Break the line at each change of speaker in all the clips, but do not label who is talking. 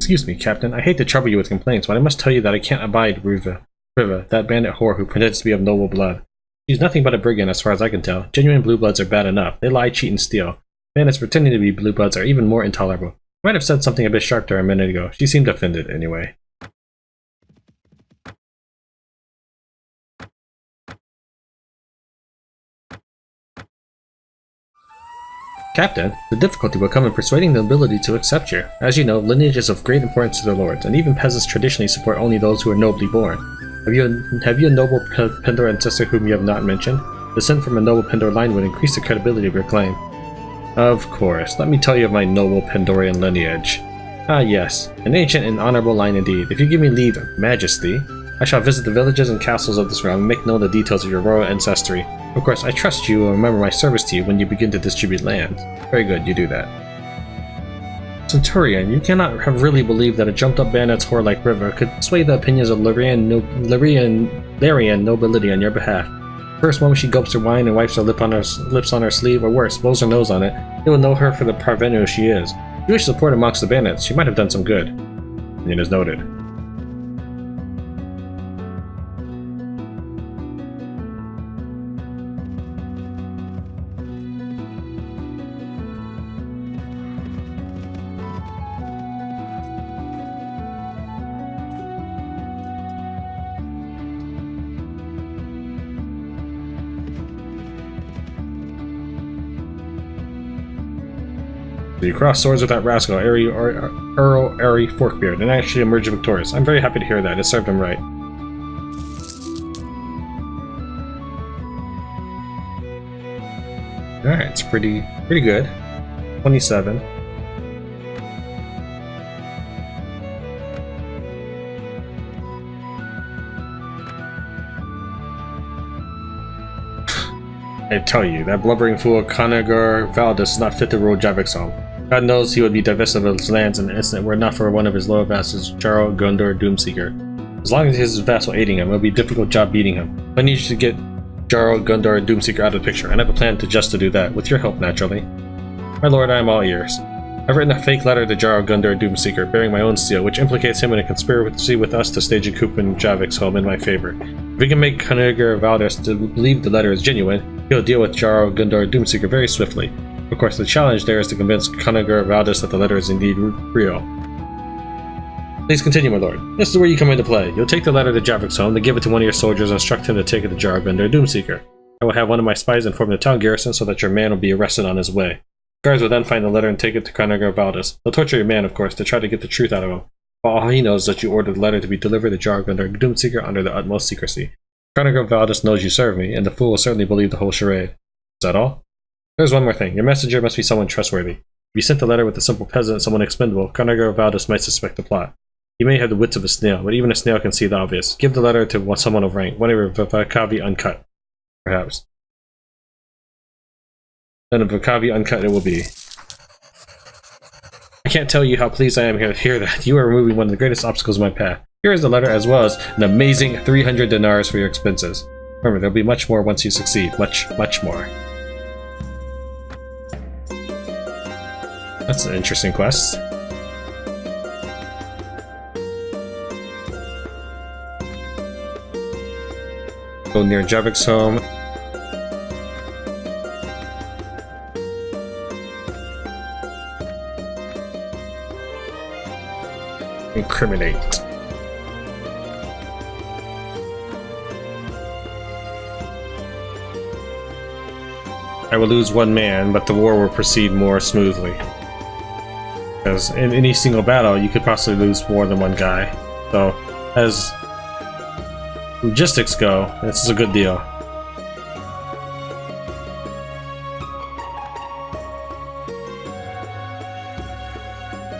Excuse me, Captain. I hate to trouble you with complaints, but I must tell you that I can't abide Riva, that bandit whore who pretends to be of noble blood. She's nothing but a brigand as far as I can tell. Genuine blue bloods are bad enough. They lie, cheat, and steal. Bandits pretending to be blue bloods are even more intolerable. I might have said something a bit sharp to her a minute ago. She seemed offended, anyway. Captain, the difficulty will come in persuading the nobility to accept you. As you know, lineage is of great importance to their lords, and even peasants traditionally support only those who are nobly born. Have you a noble Pendor ancestor whom you have not mentioned? Descent from a noble Pendor line would increase the credibility of your claim. Of course. Let me tell you of my noble Pendorian lineage. Ah yes, an ancient and honorable line indeed. If you give me leave, Majesty, I shall visit the villages and castles of this realm and make known the details of your royal ancestry. Of course, I trust you will remember my service to you when you begin to distribute lands. Very good, you do that. Centurion, you cannot have really believed that a jumped-up bandit's whore like River could sway the opinions of Larian nobility on your behalf. First moment she gulps her wine and wipes her lips on her sleeve, or worse, blows her nose on it, you will know her for the parvenu she is. If you wish support amongst the bandits, she might have done some good. It is noted. You cross swords with that rascal, Earl Airy Forkbeard, and actually emerged victorious. I'm very happy to hear that. It served him right. Alright, it's pretty good. 27. I tell you, that blubbering fool Conagar Valdis is not fit to rule Javik's home. God knows he would be divested of his lands in an instant were it not for one of his loyal vassals, Jarl Gundor Doomseeker. As long as he has his vassal aiding him, it'll be a difficult job beating him. I need you to get Jarl Gundor Doomseeker out of the picture, and I have a plan to do that, with your help, naturally. My lord, I am all ears. I've written a fake letter to Jarl Gundor Doomseeker, bearing my own seal, which implicates him in a conspiracy with us to stage a coup in Javik's home in my favor. If we can make Conagar Valdis to believe the letter is genuine, he'll deal with Jarl Gundor Doomseeker very swiftly. Of course, the challenge there is to convince Conagar Valdis that the letter is indeed real. Please continue, my lord. This is where you come into play. You'll take the letter to Javik's home, then give it to one of your soldiers and instruct him to take it to Jarl Gundor Doomseeker. I will have one of my spies inform the town garrison so that your man will be arrested on his way. Guards will then find the letter and take it to Conagar Valdis. They'll torture your man, of course, to try to get the truth out of him. But all he knows is that you ordered the letter to be delivered to Jarl Gundor Doomseeker under the utmost secrecy. Conagar Valdis knows you serve me, and the fool will certainly believe the whole charade. Is that all? There's one more thing. Your messenger must be someone trustworthy. If you sent the letter with a simple peasant, someone expendable, Conagar Valdis might suspect the plot. He may have the wits of a snail, but even a snail can see the obvious. Give the letter to someone of rank, whatever Vakavi Uncut. Perhaps. Then a Vakavi Uncut it will be. I can't tell you how pleased I am to hear that. You are removing one of the greatest obstacles in my path. Here is the letter, as well as an amazing 300 dinars for your expenses. Remember, there'll be much more once you succeed. Much, much more. That's an interesting quest. Go near Javik's home. Incriminate. I will lose one man, but the war will proceed more smoothly. Because in any single battle, you could possibly lose more than one guy. So, as logistics go, this is a good deal.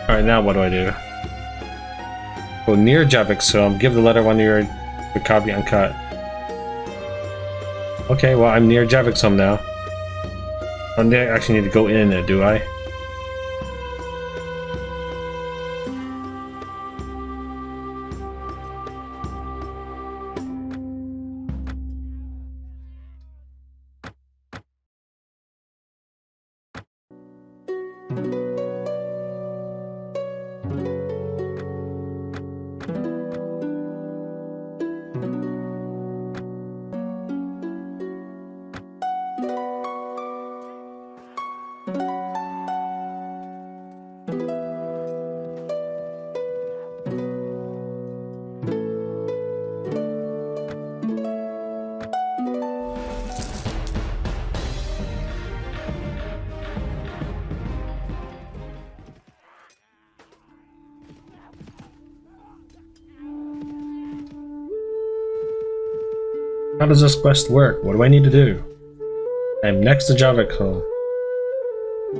Alright, now what do I do? Go near Javik's home, give the letter one near the copy uncut. Okay, well, I'm near Javik's home now. I actually need to go in it, do I? How does this quest work? What do I need to do? I'm next to Javik's home.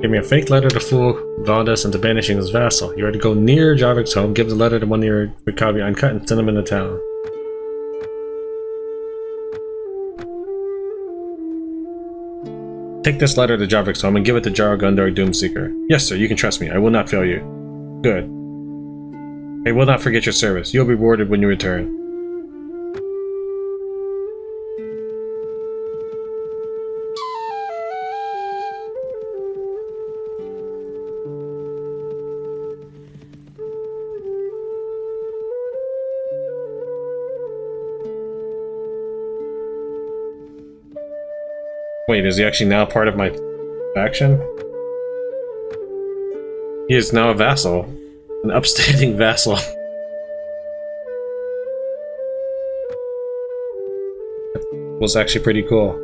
Give me a fake letter to fool Valdez into banishing his vassal. You are to go near Javik's home, give the letter to one of your Rikabi uncut, and send him into town. Take this letter to Javik's home and give it to Jarl Gundor Doomseeker. Yes, sir, you can trust me. I will not fail you. Good. I will not forget your service. You'll be rewarded when you return. Wait, is he actually now part of my faction? He is now a vassal. An upstanding vassal. That was actually pretty cool.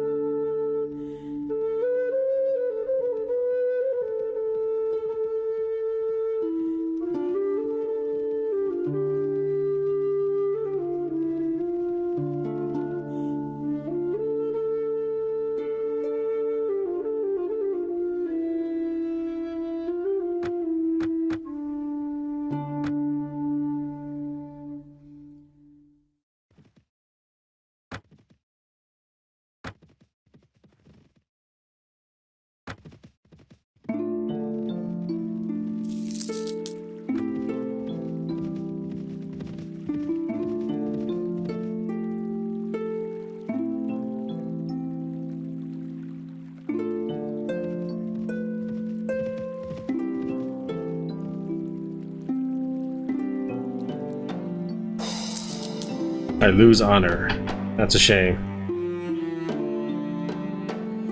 I lose honor. That's a shame.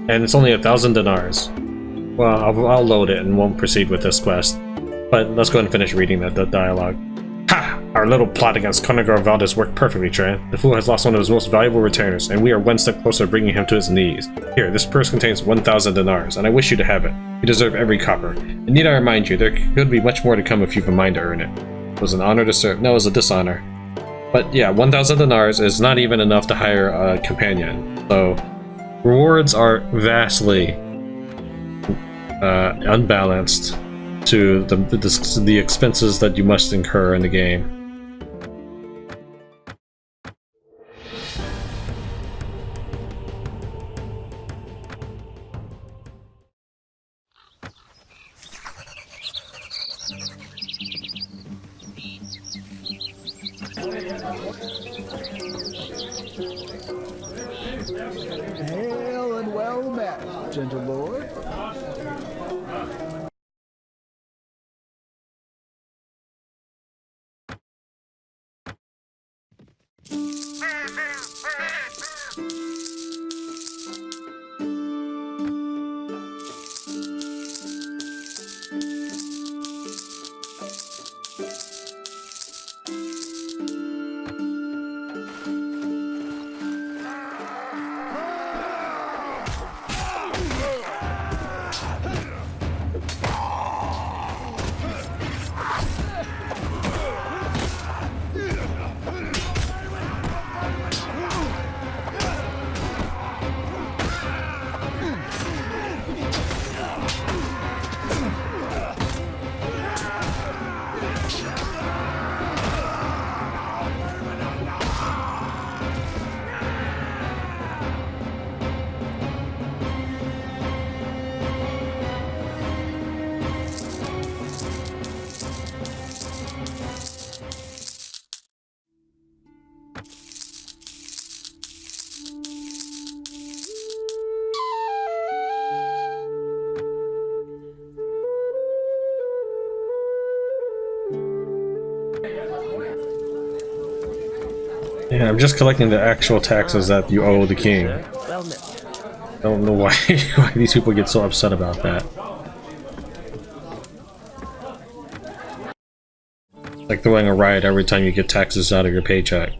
And it's only 1,000 dinars. Well, I'll load it and won't proceed with this quest. But let's go ahead and finish reading the dialogue. Ha! Our little plot against Conagar Valdez worked perfectly, Tran. The fool has lost one of his most valuable retainers, and we are one step closer to bringing him to his knees. Here, this purse contains 1,000 dinars, and I wish you to have it. You deserve every copper. And need I remind you, there could be much more to come if you've a mind to earn it. It was an honor to serve. No, it was a dishonor. But yeah, 1,000 dinars is not even enough to hire a companion. So, rewards are vastly unbalanced to the expenses that you must incur in the game.
Hail and well met, gentle lord.
Yeah, I'm just collecting the actual taxes that you owe the king. I don't know why, why these people get so upset about that. It's like throwing a riot every time you get taxes out of your paycheck.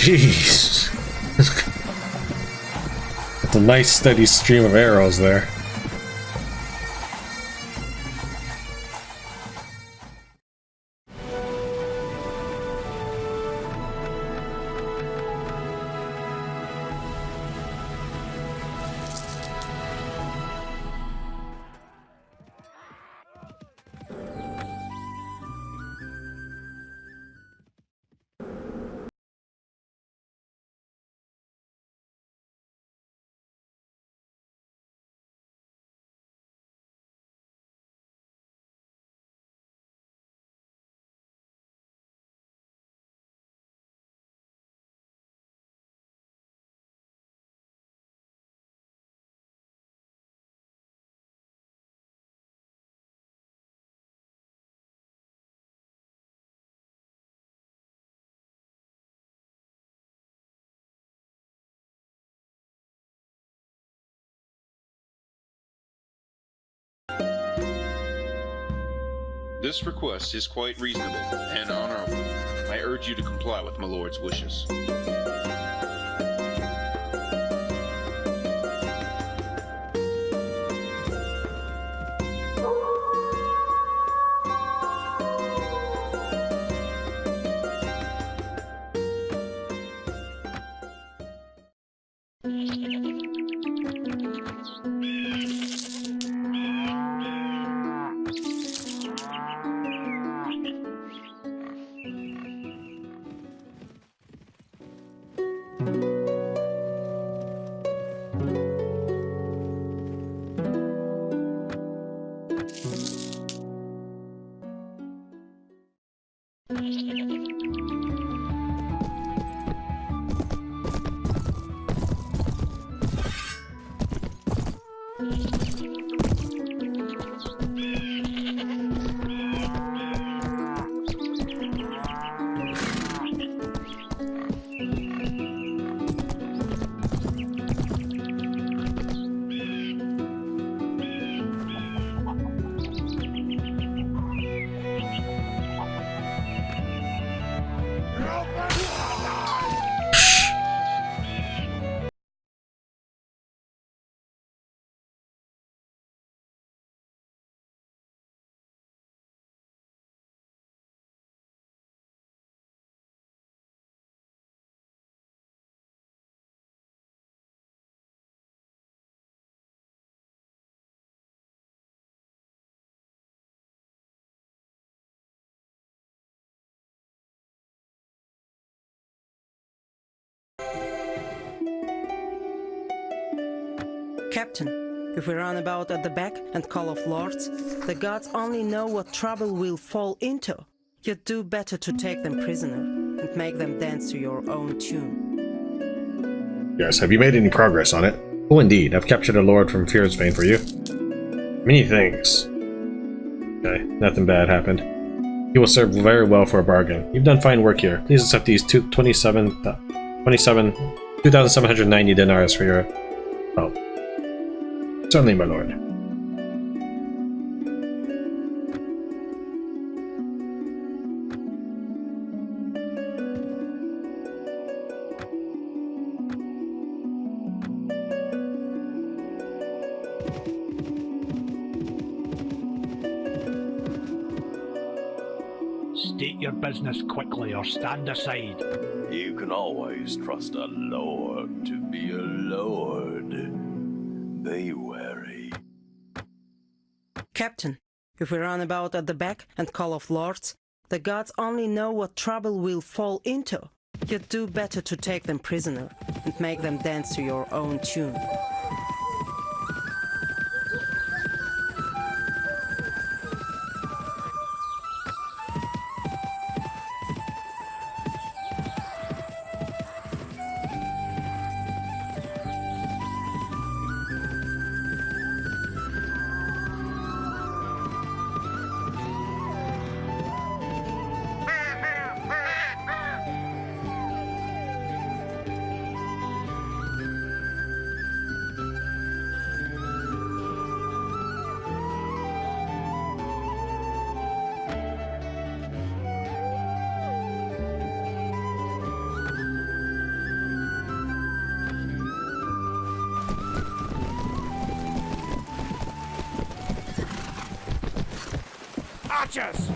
Jeez. It's a nice steady stream of arrows there.
This request is quite reasonable and honorable. I urge you to comply with my lord's wishes.
Captain, if we run about at the back and call off lords, the gods only know what trouble we'll fall into. You'd do better to take them prisoner and make them dance to your own tune.
Yes, have you made any progress on it? Oh, indeed. I've captured a lord from Fearsbane for you. Many things. Okay, nothing bad happened. He will serve very well for a bargain. You've done fine work here. Please accept these 2,790 dinars for your help. Certainly, my lord.
State your business quickly or stand aside.
You can always trust a lord to be a lord. Be wary.
Captain, if we run about at the back and call off lords, the gods only know what trouble we'll fall into. You'd do better to take them prisoner and make them dance to your own tune.
catches!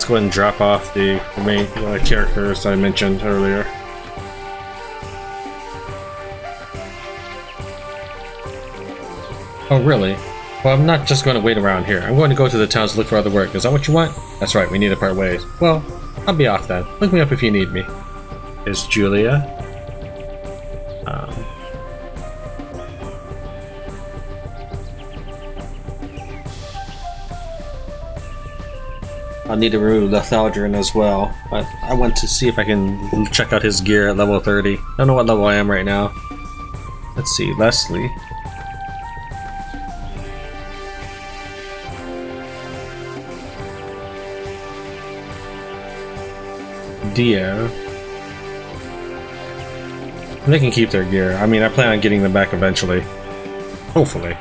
Go ahead and drop off the main characters I mentioned earlier. Oh, really? Well, I'm not just going to wait around here. I'm going to go to the towns to look for other work. Is that what you want? That's right, we need to part ways. Well, I'll be off then. Look me up if you need me. Is Julia? I'll need to remove Lethalgerin as well, but I want to see if I can check out his gear at level 30. I don't know what level I am right now. Let's see, Leslie. Dio. They can keep their gear. I mean, I plan on getting them back eventually. Hopefully.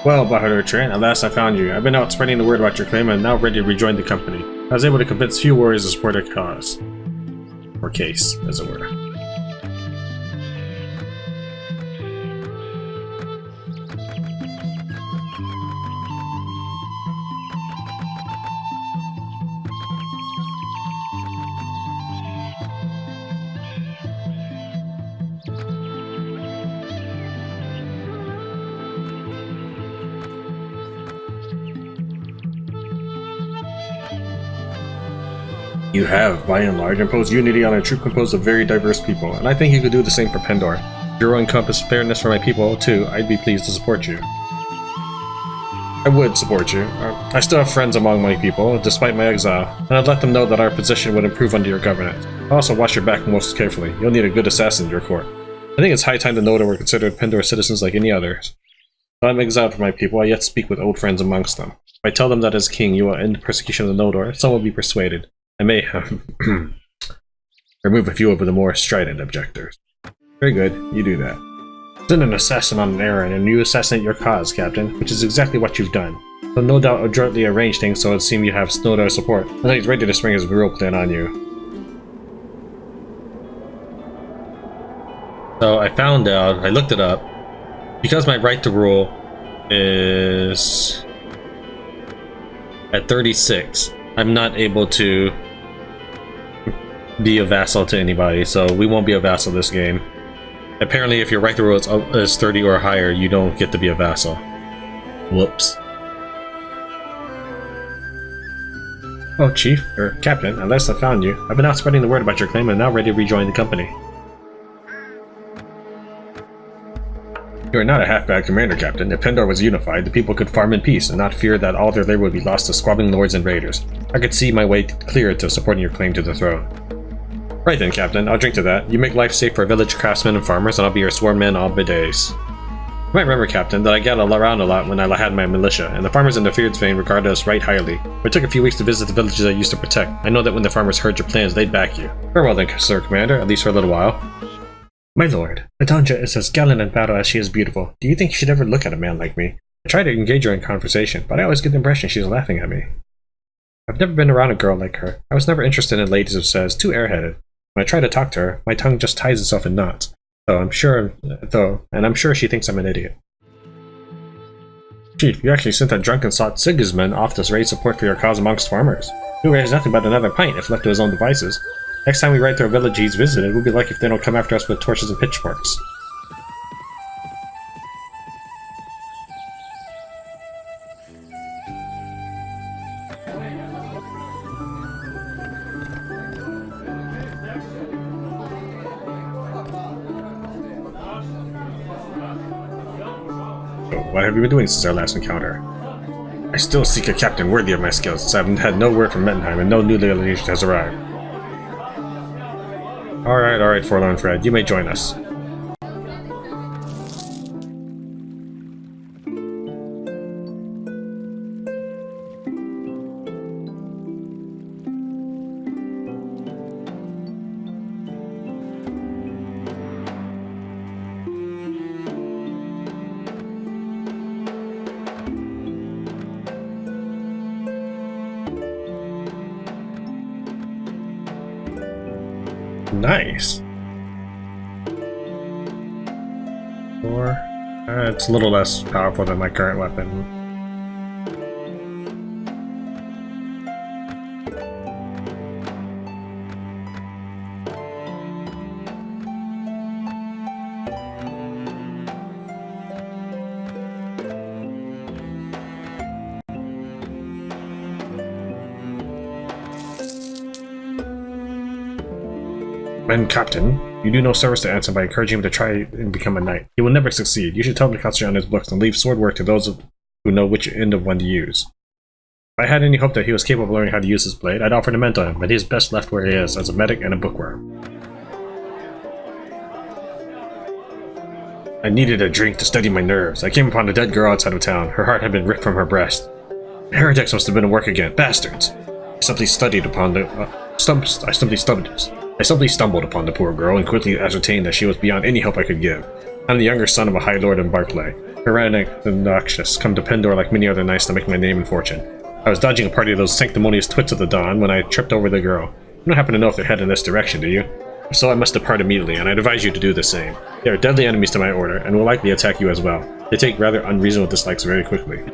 Well, Bahadur Tran, at last I found you. I've been out spreading the word about your claim and I'm now ready to rejoin the company. I was able to convince few warriors to support our cause. Or case, as it were. You have, by and large, imposed unity on a troop composed of very diverse people, and I think you could do the same for Pendor. If you will encompass fairness for my people, too, I'd be pleased to support you. I would support you. I still have friends among my people, despite my exile, and I'd let them know that our position would improve under your governance. Also, watch your back most carefully. You'll need a good assassin in your court. I think it's high time to know that we're considered Pendor citizens like any others. Though I'm exiled from my people, I yet speak with old friends amongst them. If I tell them that as king you will end persecution of the Nodor, some will be persuaded. I may have Remove a few of the more strident objectors. Very good, you do that. Send an assassin on an errand, and you assassinate your cause, Captain, which is exactly what you've done. He'll no doubt adroitly arrange things so it seems you have Snowdar's support, until he's ready to spring his real plan on you. So I found out, I looked it up, because my right to rule is at 36, I'm not able to be a vassal to anybody, so we won't be a vassal this game. Apparently, if your right to rule is 30 or higher, you don't get to be a vassal. Whoops. Oh, Chief, or Captain, at last I found you. I've been out spreading the word about your claim and now ready to rejoin the company. You are not a half-bad commander, Captain. If Pendor was unified, the people could farm in peace and not fear that all their labor would be lost to squabbling lords and raiders. I could see my way clear to supporting your claim to the throne. Right then, Captain, I'll drink to that. You make life safe for village craftsmen and farmers, and I'll be your sworn man all my days. You might remember, Captain, that I got around a lot when I had my militia, and the farmers in the Feared Vein regarded us right highly. It took a few weeks to visit the villages I used to protect. I know that when the farmers heard your plans, they'd back you. Farewell then, Sir Commander, at least for a little while. My lord, Latanja is as gallant in battle as she is beautiful. Do you think you should ever look at a man like me? I try to engage her in conversation, but I always get the impression she's laughing at me. I've never been around a girl like her. I was never interested in ladies of says, too airheaded. When I try to talk to her, my tongue just ties itself in knots. I'm sure she thinks I'm an idiot. Chief, you actually sent that drunken sot Sigismund off to raise support for your cause amongst farmers. He raised nothing but another pint if left to his own devices. Next time we ride through a village he's visited, we'll be lucky if they don't come after us with torches and pitchforks. What have you been doing since our last encounter? I still seek a captain worthy of my skills, since I've had no word from Mettenheim and no new delegation has arrived. Alright, Forlorn Fred, you may join us. Nice. It's a little less powerful than my current weapon. And Captain, you do no service to Anson by encouraging him to try and become a knight. He will never succeed. You should tell him to concentrate on his books and leave sword work to those who know which end of one to use. If I had any hope that he was capable of learning how to use his blade, I'd offer to mentor him, but he is best left where he is, as a medic and a bookworm. I needed a drink to steady my nerves. I came upon a dead girl outside of town. Her heart had been ripped from her breast. The heretics must have been at work again. Bastards! I simply stumbled upon the poor girl and quickly ascertained that she was beyond any help I could give. I'm the younger son of a high lord in Barclay. Tyrannic and noxious, come to Pendor like many other knights to make my name and fortune. I was dodging a party of those sanctimonious twits of the dawn when I tripped over the girl. You don't happen to know if they're headed in this direction, do you? If so, I must depart immediately, and I'd advise you to do the same. They are deadly enemies to my order, and will likely attack you as well. They take rather unreasonable dislikes very quickly.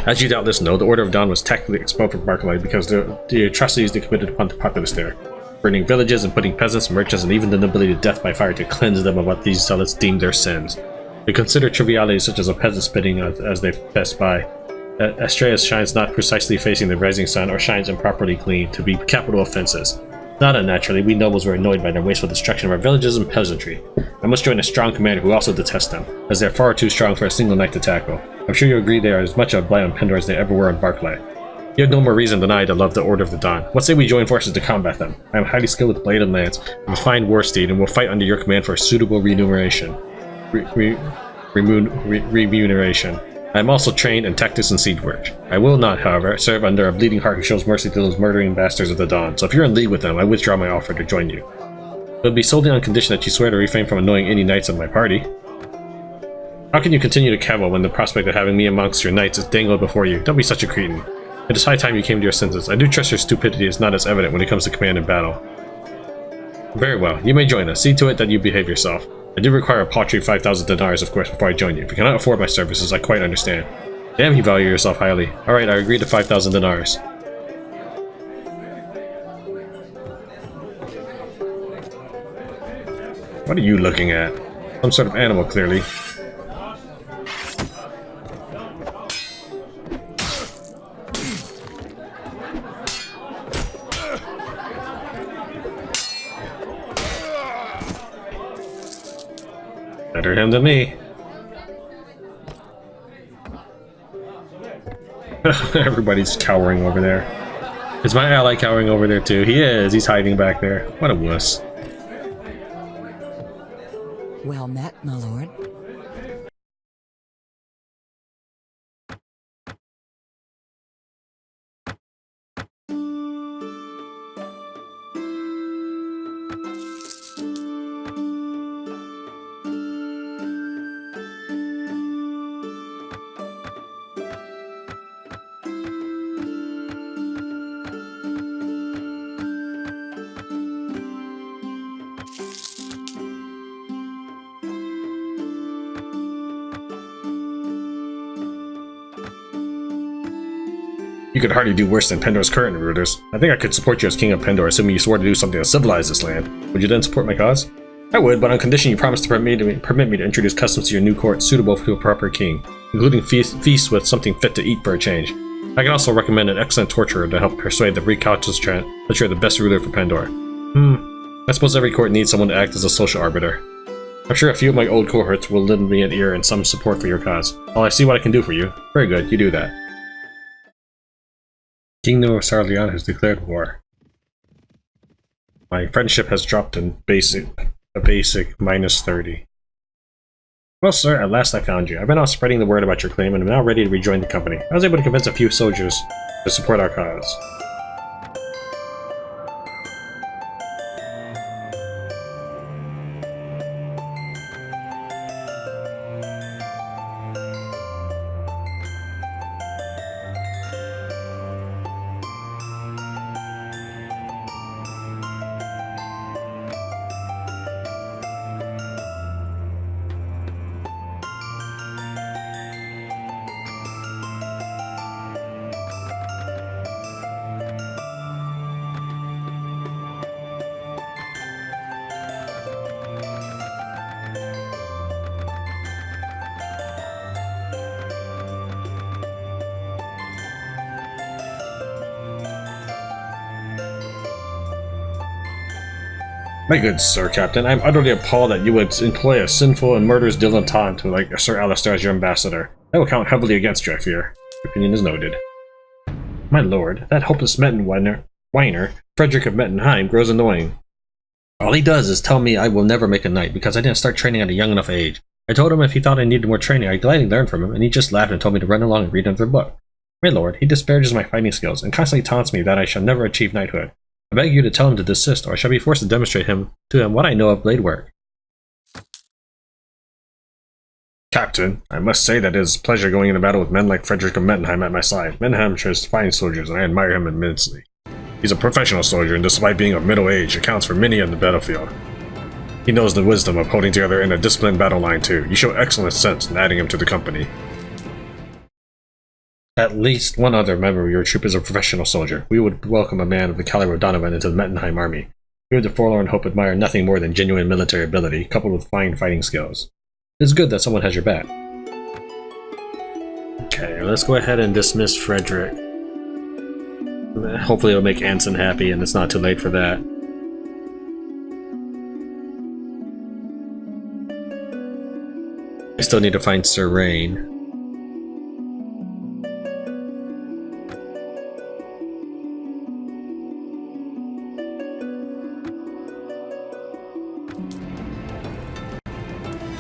As you doubtless know, the Order of Dawn was tactically expelled from Barclay because the atrocities they committed upon the populace there. Burning villages and putting peasants, merchants, and even the nobility to death by fire to cleanse them of what these zealots deemed their sins. They consider trivialities such as a peasant spitting as they pass by. Astreus shines not precisely facing the rising sun or shines improperly clean to be capital offenses. Not unnaturally, we nobles were annoyed by their wasteful destruction of our villages and peasantry. I must join a strong commander who also detests them, as they are far too strong for a single knight to tackle. I'm sure you agree they are as much a blight on Pendor as they ever were on Barclay. You have no more reason than I to love the Order of the Dawn. What say we join forces to combat them? I am highly skilled with blade and lance. I'm a fine war steed, and will fight under your command for a suitable remuneration. Remuneration. I am also trained in tactics and siege work. I will not, however, serve under a bleeding heart who shows mercy to those murdering bastards of the Dawn, so if you're in league with them, I withdraw my offer to join you. It would be solely on condition that you swear to refrain from annoying any knights of my party. How can you continue to cavil when the prospect of having me amongst your knights is dangled before you? Don't be such a cretin. It is high time you came to your senses. I do trust your stupidity is not as evident when it comes to command in battle. Very well, you may join us. See to it that you behave yourself. I do require a paltry 5,000 dinars, of course, before I join you. If you cannot afford my services, I quite understand. Damn, you value yourself highly. Alright, I agree to 5,000 dinars. What are you looking at? Some sort of animal, clearly. Better him than me. Everybody's cowering over there. Is my ally cowering over there too? He is. He's hiding back there. What a wuss.
Well met, my lord.
You could hardly do worse than Pendor's current rulers. I think I could support you as King of Pendor, assuming you swore to do something to civilize this land. Would you then support my cause? I would, but on condition you promise to permit me to introduce customs to your new court suitable to a proper king, including feasts with something fit to eat for a change. I can also recommend an excellent torturer to help persuade the recalcitrant that you're the best ruler for Pendor. I suppose every court needs someone to act as a social arbiter. I'm sure a few of my old cohorts will lend me an ear and some support for your cause. Well, I see what I can do for you. Very good, you do that. Kingdom of Sarleon has declared war. My friendship has dropped in a basic minus 30. Well, sir, at last I found you. I've been out spreading the word about your claim and I'm now ready to rejoin the company. I was able to convince a few soldiers to support our cause. My good Sir Captain, I am utterly appalled that you would employ a sinful and murderous dilettante like Sir Alistair as your ambassador. That will count heavily against you, I fear. Your opinion is noted. My lord, that hopeless Metten whiner, Frederick of Mettenheim, grows annoying. All he does is tell me I will never make a knight because I didn't start training at a young enough age. I told him if he thought I needed more training, I'd gladly learn from him, and he just laughed and told me to run along and read another book. My lord, he disparages my fighting skills and constantly taunts me that I shall never achieve knighthood. I beg you to tell him to desist, or I shall be forced to demonstrate to him what I know of blade work. Captain, I must say that it is a pleasure going into battle with men like Frederick of Mettenheim at my side. Mettenheim has fine soldiers, and I admire him immensely. He's a professional soldier, and despite being of middle age, accounts for many on the battlefield. He knows the wisdom of holding together in a disciplined battle line too. You show excellent sense in adding him to the company. At least one other member of your troop is a professional soldier. We would welcome a man of the caliber of Donovan into the Mettenheim army. We of the Forlorn Hope admire nothing more than genuine military ability, coupled with fine fighting skills. It's good that someone has your back. Okay, let's go ahead and dismiss Frederick. Hopefully it'll make Anson happy and it's not too late for that. I still need to find Sir Rain.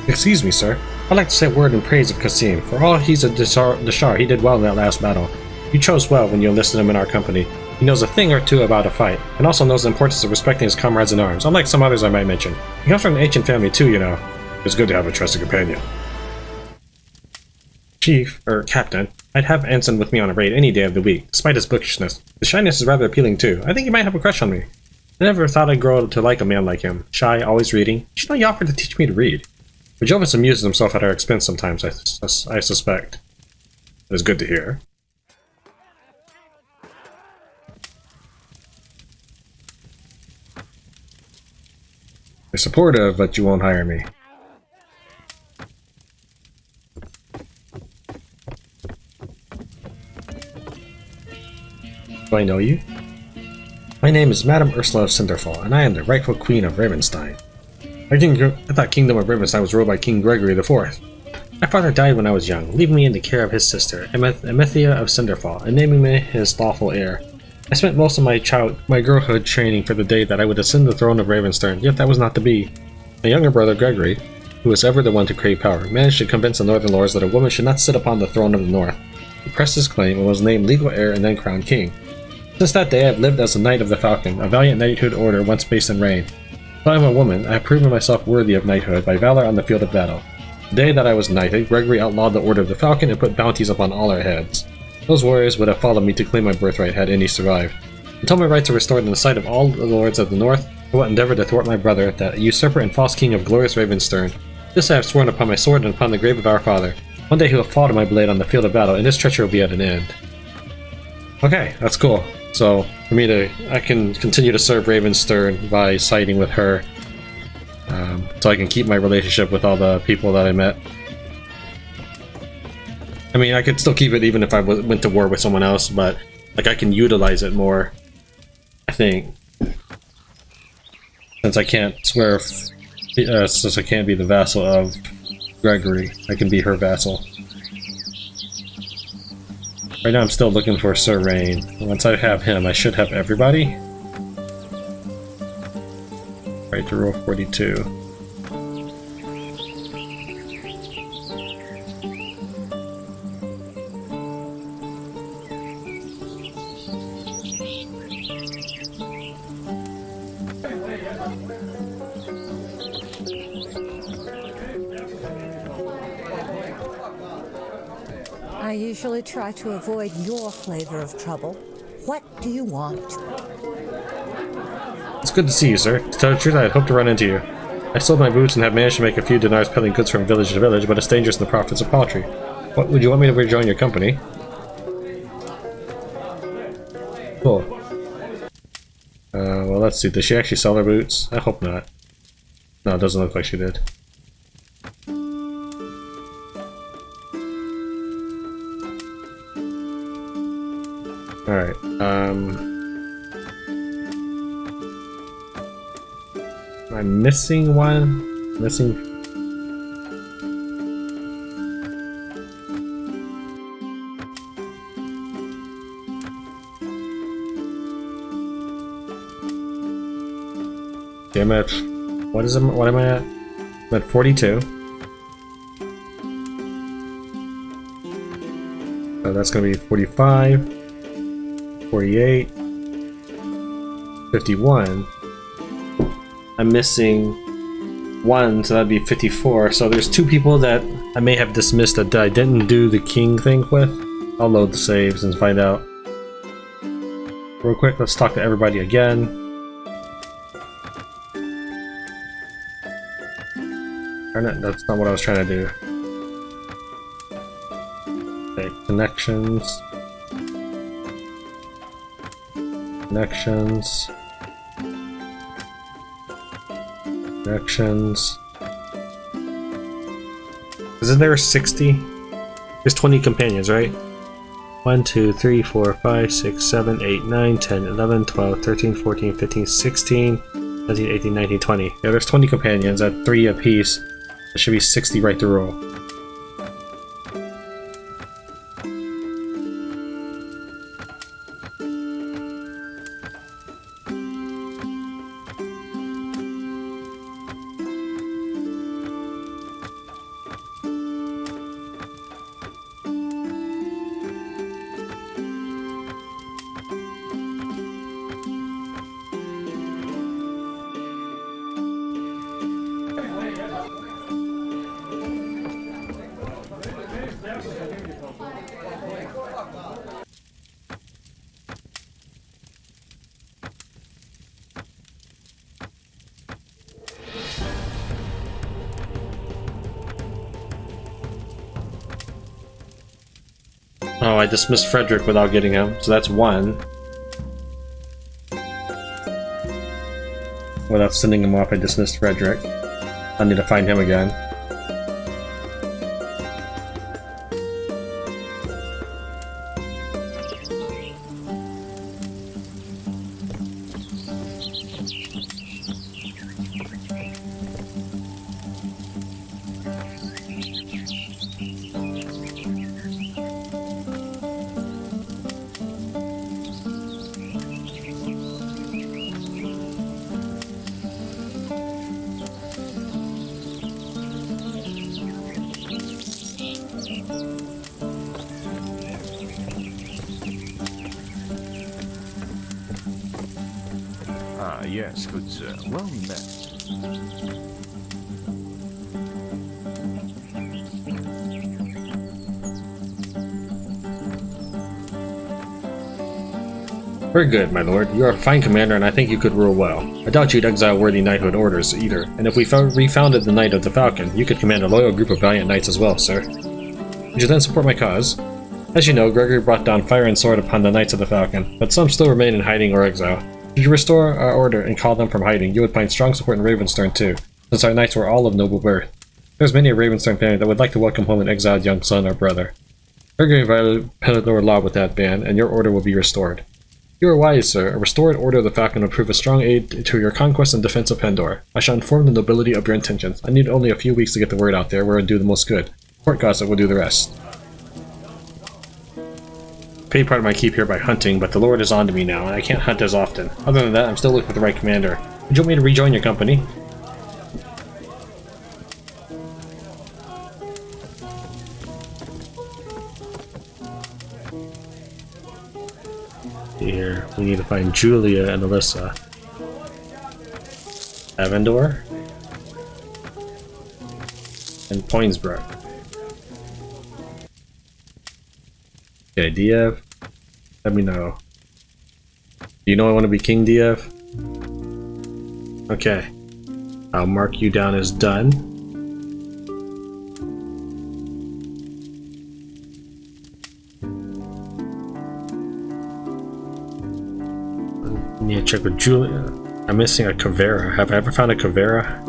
Excuse me, sir. I'd like to say a word in praise of Kassim. For all he's a Dashar, he did well in that last battle. You chose well when you enlisted him in our company. He knows a thing or two about a fight, and also knows the importance of respecting his comrades in arms, unlike some others I might mention. He comes from an ancient family too, you know. It's good to have a trusted companion. Chief, or Captain, I'd have Anson with me on a raid any day of the week, despite his bookishness. His shyness is rather appealing too. I think he might have a crush on me. I never thought I'd grow to like a man like him. Shy, always reading. You should know he offered to teach me to read. But Jovis amuses himself at our expense sometimes, I suspect. It is good to hear. You're supportive, but you won't hire me. Do I know you? My name is Madame Ursula of Cinderfall, and I am the rightful Queen of Ravenstein. I thought Kingdom of Ravenstein was ruled by King Gregory IV. My father died when I was young, leaving me in the care of his sister, Amethia of Cinderfall, and naming me his lawful heir. I spent most of my girlhood training for the day that I would ascend the throne of Ravenstern, yet that was not to be. My younger brother Gregory, who was ever the one to crave power, managed to convince the Northern Lords that a woman should not sit upon the throne of the North. He pressed his claim and was named legal heir and then crowned king. Since that day I have lived as a Knight of the Falcon, a valiant knighthood order once based in Rain. Though I am a woman, I have proven myself worthy of knighthood by valor on the field of battle. The day that I was knighted, Gregory outlawed the Order of the Falcon and put bounties upon all our heads. Those warriors would have followed me to claim my birthright had any survived. Until my rights are restored in the sight of all the lords of the North, I will endeavor to thwart my brother, that usurper and false king of glorious Ravenstern. This I have sworn upon my sword and upon the grave of our father. One day he will fall to my blade on the field of battle, and his treachery will be at an end. Okay, that's cool. So, for me I can continue to serve Ravenstern by siding with her. So I can keep my relationship with all the people that I met. I mean, I could still keep it even if I went to war with someone else, but like I can utilize it more, I think. Since I can't swear, since I can't be the vassal of Gregory, I can be her vassal. Right now I'm still looking for Sir Rain. Once I have him, I should have everybody. Right to roll 42.
I usually try to avoid your flavor of trouble. What do you want?
It's good to see you, sir. To tell the truth, I had hoped to run into you. I sold my boots and have managed to make a few dinars peddling goods from village to village, but it's dangerous and the profits are paltry. What, would you want me to rejoin your company? Cool. Well, let's see. Did she actually sell her boots? I hope not. No, it doesn't look like she did. Alright, am I missing one? Missing... Okay, I'm at... What am I at? I'm at 42. So that's gonna be 45. 48, 51. I'm missing one, so that'd be 54. So there's two people that I may have dismissed that I didn't do the king thing with. I'll load the saves and find out. Real quick, let's talk to everybody again. Darn it, that's not what I was trying to do. Okay, connections. Connections. Connections. Isn't there 60? There's 20 companions, right? 1, 2, 3, 4, 5, 6, 7, 8, 9, 10, 11, 12, 13, 14, 15, 16, 17, 18, 19, 20. Yeah, there's 20 companions at 3 apiece. There should be 60 right to roll. Oh, I dismissed Frederick without getting him, so that's one. Without sending him off, I dismissed Frederick. I need to find him again.
Ah, yes, good sir. Well met.
Very good, my lord. You are a fine commander, and I think you could rule well. I doubt you'd exile worthy knighthood orders, either, and if we refounded the Knight of the Falcon, you could command a loyal group of valiant knights as well, sir. Would you then support my cause? As you know, Gregory brought down fire and sword upon the Knights of the Falcon, but some still remain in hiding or exile. Should you restore our order and call them from hiding, you would find strong support in Ravenstern too, since our knights were all of noble birth. There's many a Ravenstern family that would like to welcome home an exiled young son or brother. Gregory violated Pendor law with that ban, and your order will be restored. You are wise, sir. A restored Order of the Falcon will prove a strong aid to your conquest and defense of Pendor. I shall inform the nobility of your intentions. I need only a few weeks to get the word out there where it would do the most good. Court gossip will do the rest. Paid part of my keep here by hunting, but the Lord is on to me now, and I can't hunt as often. Other than that, I'm still looking for the right commander. Would you want me to rejoin your company? Here, we need to find Julia and Alyssa. Avendor? And Poinsbrook. Okay, Diev. Let me know. Do you know I want to be King Diev? Okay. I'll mark you down as done. I need to check with Julia. I'm missing a Kavera. Have I ever found a Kavera?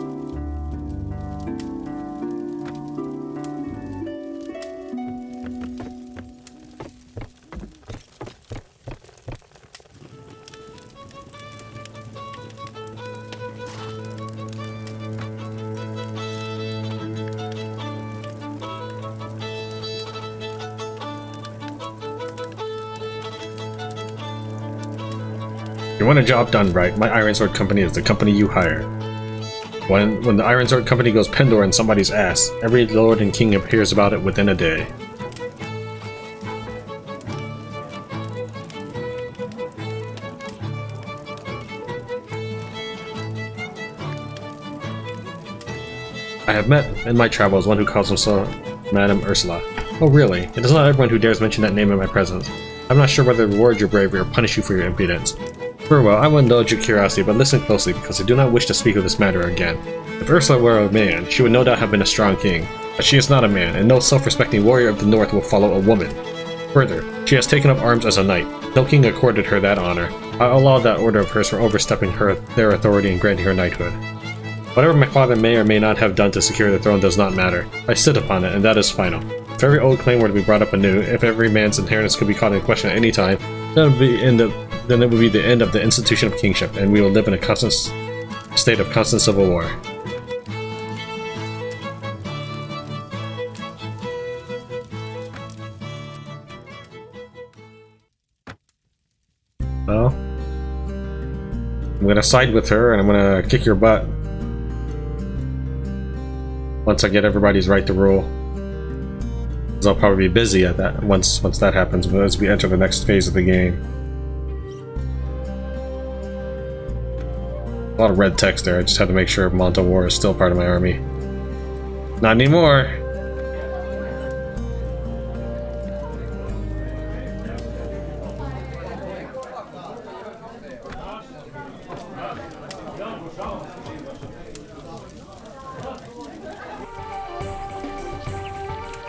You want a job done right, my Iron Sword Company is the company you hire. When the Iron Sword Company goes Pendor in somebody's ass, every lord and king hears about it within a day. I have met in my travels one who calls himself Madame Ursula. Oh really? It is not everyone who dares mention that name in my presence. I'm not sure whether to reward your bravery or punish you for your impudence. Very well, I will indulge your curiosity, but listen closely, because I do not wish to speak of this matter again. If Ursula were a man, she would no doubt have been a strong king. But she is not a man, and no self-respecting warrior of the North will follow a woman. Further, she has taken up arms as a knight. No king accorded her that honor. I allow that order of hers for overstepping their authority and granting her knighthood. Whatever my father may or may not have done to secure the throne does not matter. I sit upon it, and that is final. If every old claim were to be brought up anew, if every man's inheritance could be called into question at any time, then it would be the end of the institution of kingship, and we will live in a constant state of constant civil war. Well, I'm gonna side with her, and I'm gonna kick your butt once I get everybody's right to rule. Because I'll probably be busy at that once that happens, as we enter the next phase of the game. A lot of red text there. I just had to make sure Monta War is still part of my army. Not anymore!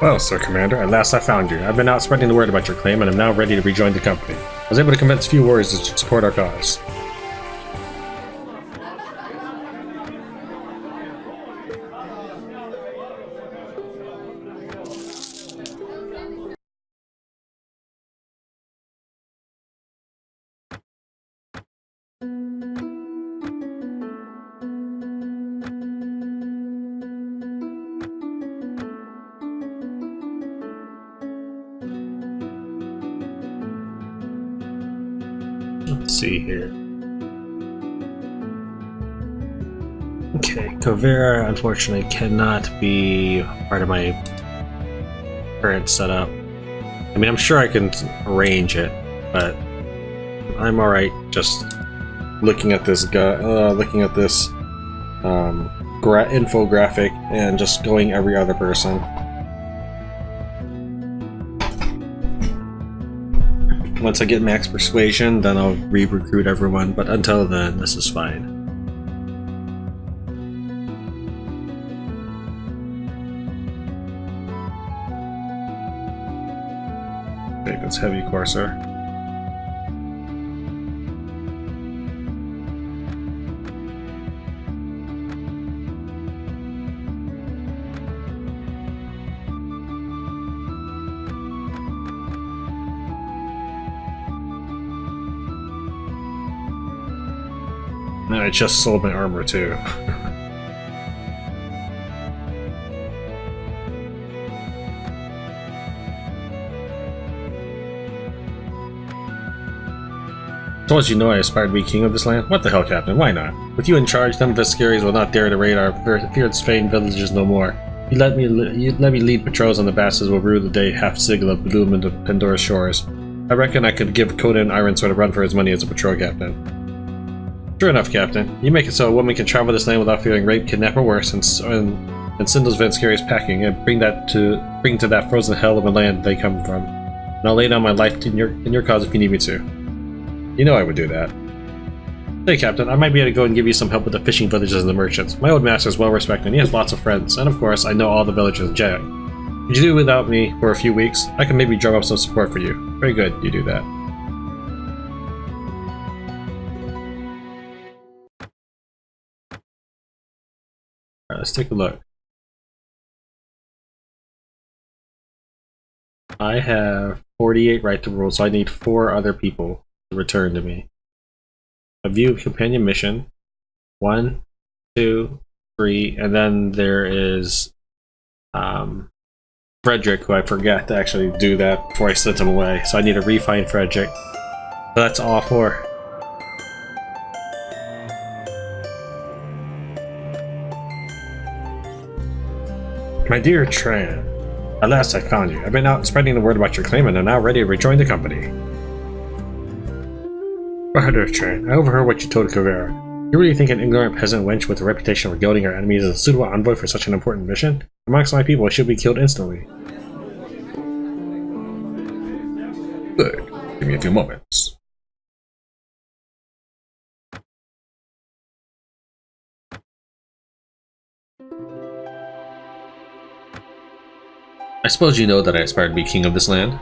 Well, Sir Commander, at last I found you. I've been out spreading the word about your claim and am now ready to rejoin the company. I was able to convince a few warriors to support our cause. Let's see here. Okay, Kovera unfortunately cannot be part of my current setup. I mean, I'm sure I can arrange it, but I'm alright just looking at this infographic and just going every other person. Once I get max persuasion, then I'll re-recruit everyone, but until then, this is fine. Okay, that's heavy courser. And I just sold my armor too. So as you know, I aspire to be king of this land. What the hell, Captain? Why not? With you in charge, them Viscaries will not dare to raid our feared Spain villages no more. You let me lead patrols on the bastards will rue the day half Sigla bloom into Pendora's shores. I reckon I could give Conan Ironsword a run for his money as a patrol captain. Sure enough, Captain. You make it so a woman can travel this land without fearing rape, kidnap, or worse, and send those Viscaries packing, and bring to that frozen hell of a land they come from. And I'll lay down my life in your cause if you need me to. You know I would do that. Hey, Captain, I might be able to go and give you some help with the fishing villages and the merchants. My old master is well respected, and he has lots of friends, and of course, I know all the villagers in Jag. Could you do without me for a few weeks? I can maybe drum up some support for you. Very good, you do that. Alright, let's take a look. I have 48 right to rule, so I need 4 other people to return to me. A view companion mission. 1, 2, 3, and then there is Frederick, who I forgot to actually do that before I sent him away. So I need to refine Frederick. So that's all 4. My dear Tran, at last I found you. I've been out spreading the word about your claim and am now ready to rejoin the company. Brother Tran, I overheard what you told Kovera. You really think an ignorant peasant wench with a reputation for goading our enemies is a suitable envoy for such an important mission? Amongst my people, she should be killed instantly. Good. Give me a few moments. I suppose you know that I aspire to be king of this land.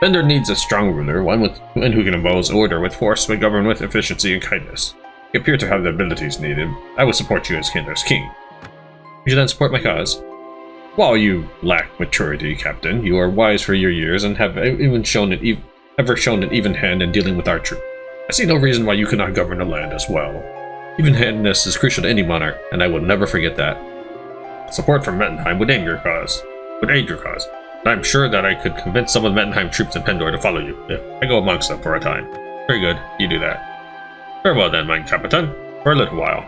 Pendor needs a strong ruler, one who can impose order with force, but govern with efficiency and kindness. You appear to have the abilities needed. I will support you as Pendor's king. You should then support my cause. While you lack maturity, Captain, you are wise for your years and have ever shown an even hand in dealing with our troops. I see no reason why you cannot govern the land as well. Even-handedness is crucial to any monarch, and I will never forget that. Support from Mettenheim would aid your cause. And I'm sure that I could convince some of the Mettenheim troops in Pendor to follow you. I go amongst them for a time. Very good, you do that. Farewell then, mein Capitan, for a little while.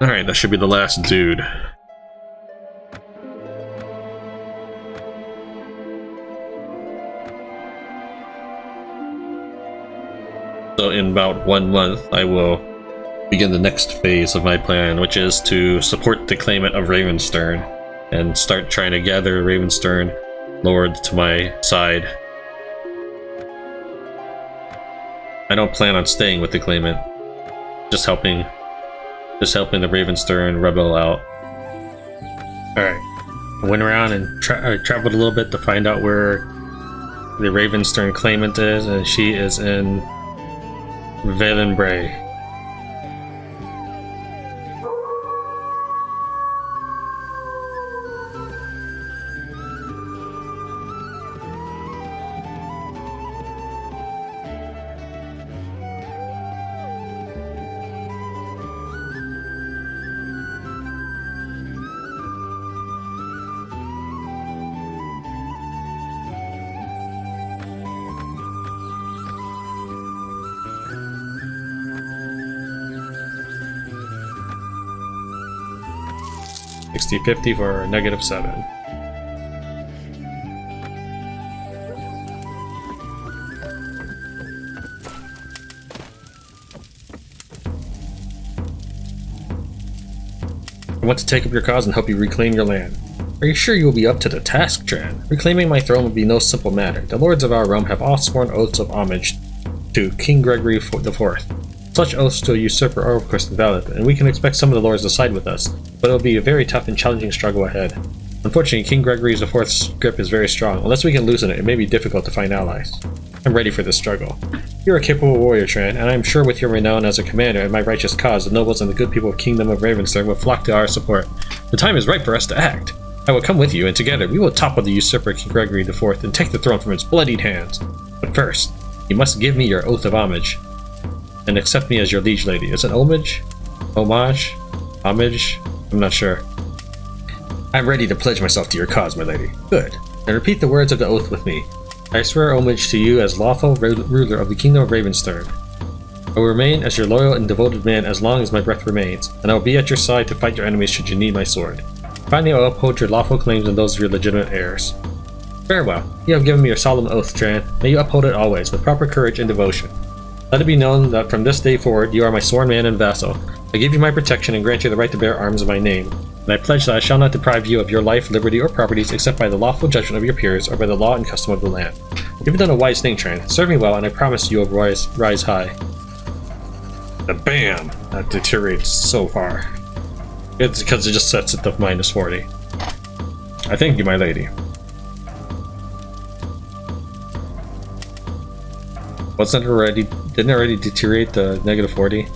Alright, that should be the last dude. So in about 1 month, I will begin the next phase of my plan, which is to support the claimant of Ravenstern and start trying to gather Ravenstern lord to my side. I don't plan on staying with the claimant. Just helping the Ravenstern rebel out. Alright. I went around and traveled a little bit to find out where the Ravenstern claimant is, and she is in Valenbray. $60.50 for -7. I want to take up your cause and help you reclaim your land. Are you sure you will be up to the task, Tran? Reclaiming my throne would be no simple matter. The lords of our realm have all sworn oaths of homage to King Gregory IV. Such oaths to a usurper are of course invalid, and we can expect some of the lords to side with us, but it will be a very tough and challenging struggle ahead. Unfortunately, King Gregory IV's grip is very strong. Unless we can loosen it, it may be difficult to find allies. I'm ready for this struggle. You're a capable warrior, Tran, and I am sure with your renown as a commander and my righteous cause, the nobles and the good people of Kingdom of Ravenstern will flock to our support. The time is right for us to act. I will come with you, and together we will topple the usurper King Gregory IV and take the throne from his bloodied hands. But first, you must give me your oath of homage and accept me as your liege lady. Is it homage? Homage? Homage? I'm not sure. I'm ready to pledge myself to your cause, my lady. Good. And repeat the words of the oath with me. I swear homage to you as lawful ruler of the Kingdom of Ravenstern. I will remain as your loyal and devoted man as long as my breath remains, and I will be at your side to fight your enemies should you need my sword. Finally, I will uphold your lawful claims and those of your legitimate heirs. Very well. You have given me your solemn oath, Tran. May you uphold it always, with proper courage and devotion. Let it be known that from this day forward, you are my sworn man and vassal. I give you my protection and grant you the right to bear arms in my name. And I pledge that I shall not deprive you of your life, liberty, or properties except by the lawful judgment of your peers or by the law and custom of the land. You've done a wise thing, Tran. Serve me well, and I promise you will rise high. The bam! That deteriorates so far. It's because it just sets it to -40. I thank you, my lady. Didn't it already deteriorate the -40?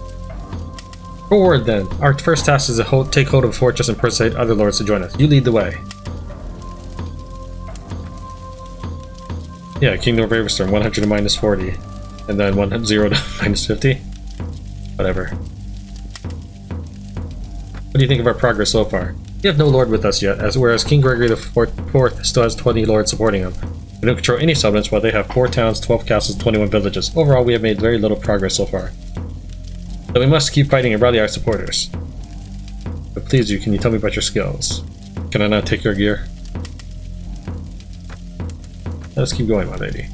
Forward then. Our first task is to take hold of the fortress and persuade other lords to join us. You lead the way. Yeah, Kingdom of Ravenstern, 100 to -40. And then 0 to -50. Whatever. What do you think of our progress so far? We have no lord with us yet, whereas King Gregory IV still has 20 lords supporting him. We don't control any settlements, while they have 4 towns, 12 castles, 21 villages. Overall, we have made very little progress so far. So we must keep fighting and rally our supporters. But please, can you tell me about your skills? Can I not take your gear? Let's keep going, my lady.